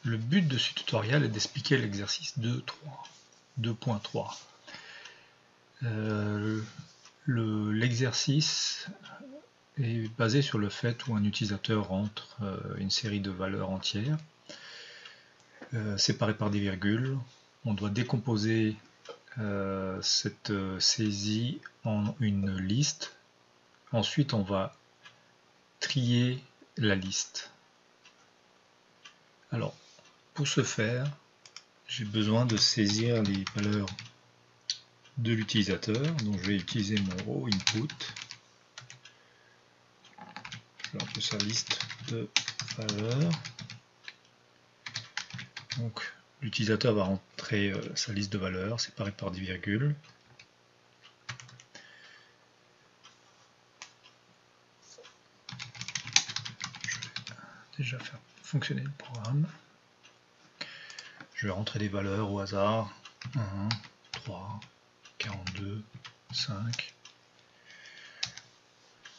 Le but de ce tutoriel est d'expliquer l'exercice 2.3. L'exercice est basé sur le fait où un utilisateur rentre une série de valeurs entières séparées par des virgules. On doit décomposer cette saisie en une liste. Ensuite, on va trier la liste. Alors, pour ce faire, j'ai besoin de saisir les valeurs de l'utilisateur. Donc, je vais utiliser mon row input. Je lance sa liste de valeurs. Donc, l'utilisateur va rentrer sa liste de valeurs séparée par des virgules. Je vais déjà faire fonctionner le programme. Je vais rentrer des valeurs au hasard. 1, 3, 42, 5.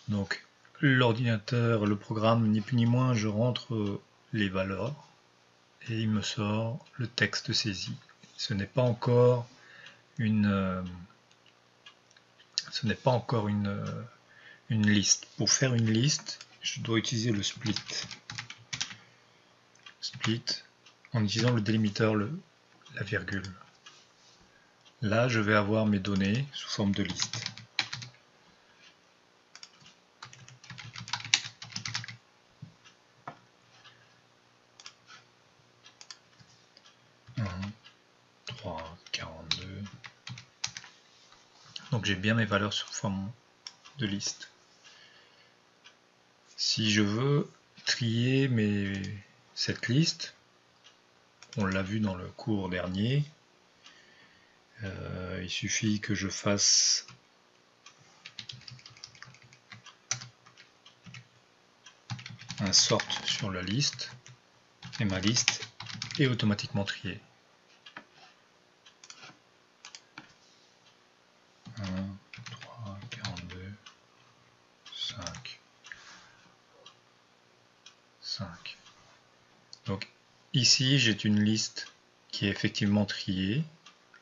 Donc, l'ordinateur, le programme, ni plus ni moins, je rentre les valeurs et il me sort le texte saisi. Ce n'est pas encore une liste. Pour faire une liste, je dois utiliser le split. Split en utilisant le délimiteur, la virgule. Là, je vais avoir mes données sous forme de liste. Donc j'ai bien mes valeurs sous forme de liste. Si je veux trier cette liste, on l'a vu dans le cours dernier, il suffit que je fasse un sort sur la liste et ma liste est automatiquement triée. 1, 3, 42, 5, 5. Donc ici j'ai une liste qui est effectivement triée.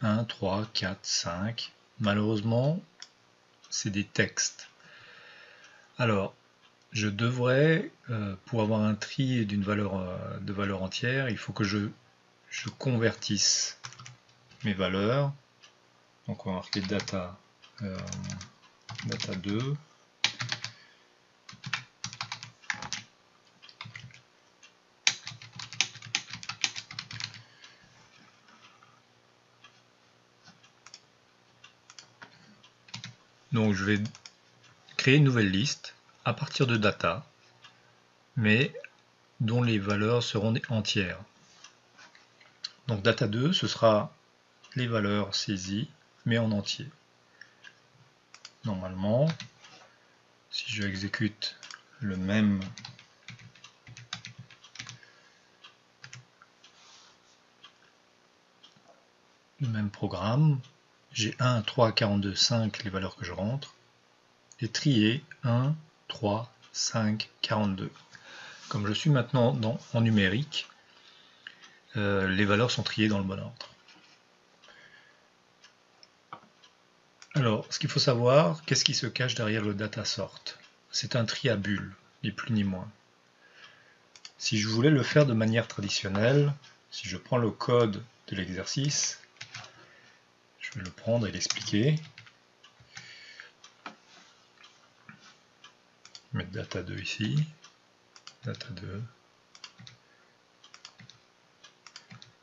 1, 3, 4, 5. Malheureusement, c'est des textes. Alors, je devrais, pour avoir un tri d'une de valeur entière, il faut que je convertisse mes valeurs. Donc on va marquer data 2. Donc je vais créer une nouvelle liste à partir de data, mais dont les valeurs seront entières. Donc data 2, ce sera les valeurs saisies, mais en entier. Normalement, si je exécute le même programme, j'ai 1, 3, 42, 5 les valeurs que je rentre, et trier 1, 3, 5, 42. Comme je suis maintenant en numérique, les valeurs sont triées dans le bon ordre. Alors, ce qu'il faut savoir, qu'est-ce qui se cache derrière le data sort? C'est un tri à bulles, ni plus ni moins. Si je voulais le faire de manière traditionnelle, si je prends le code de l'exercice, je vais le prendre et l'expliquer. Mettre data 2 ici, data 2.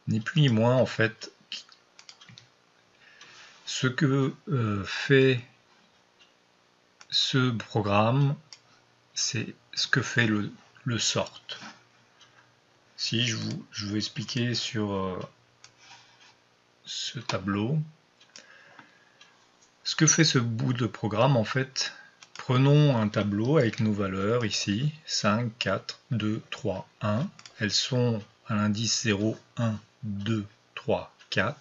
Ni plus ni moins, en fait, ce que fait ce programme, c'est ce que fait le sort. Si je veux expliquer sur ce tableau, ce que fait ce bout de programme, en fait, prenons un tableau avec nos valeurs ici, 5, 4, 2, 3, 1. Elles sont à l'indice 0, 1, 2, 3, 4.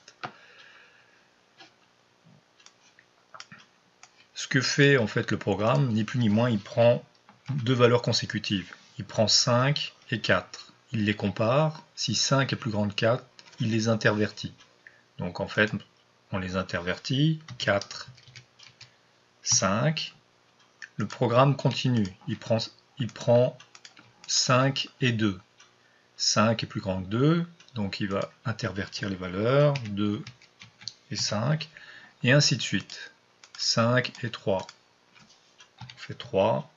Ce que fait en fait le programme, ni plus ni moins, il prend deux valeurs consécutives. Il prend 5 et 4. il les compare. Si 5 est plus grand que 4, il les intervertit. Donc en fait, on les intervertit. 4, 5. Le programme continue. Il prend 5 et 2. 5 est plus grand que 2, donc il va intervertir les valeurs. 2 et 5. Et ainsi de suite. 5 et 3. On fait 3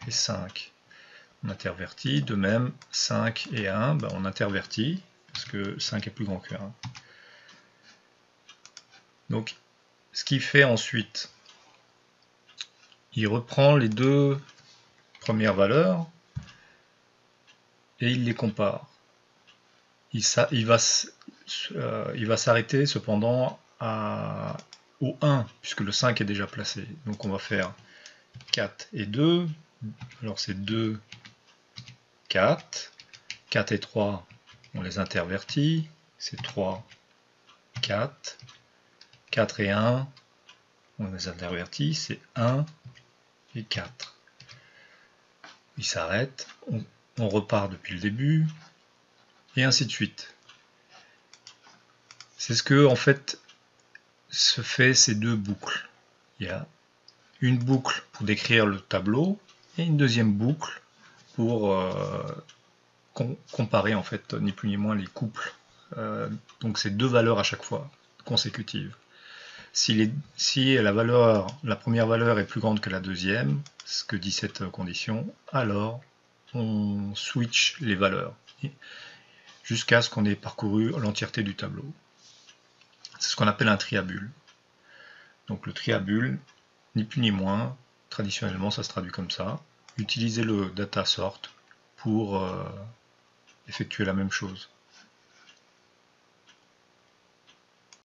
et 5. On intervertit. De même, 5 et 1, ben on intervertit, parce que 5 est plus grand que 1. Donc, ce qu'il fait ensuite, il reprend les deux premières valeurs et il les compare. Il va s'arrêter cependant au 1, puisque le 5 est déjà placé. Donc on va faire 4 et 2. Alors c'est 2, 4. 4 et 3, on les intervertit. C'est 3, 4. 4 et 1, on les intervertit. C'est 1 et 4. Il s'arrête. On repart depuis le début. Et ainsi de suite. C'est ce que, en fait, se fait ces deux boucles. Il y a une boucle pour décrire le tableau et une deuxième boucle pour comparer, en fait, ni plus ni moins les couples. Donc c'est deux valeurs à chaque fois, consécutives. Si la première valeur est plus grande que la deuxième, ce que dit cette condition, alors on switch les valeurs jusqu'à ce qu'on ait parcouru l'entièreté du tableau. C'est ce qu'on appelle un triabule. Donc le triabule, ni plus ni moins, traditionnellement ça se traduit comme ça. Utilisez le data sort pour effectuer la même chose.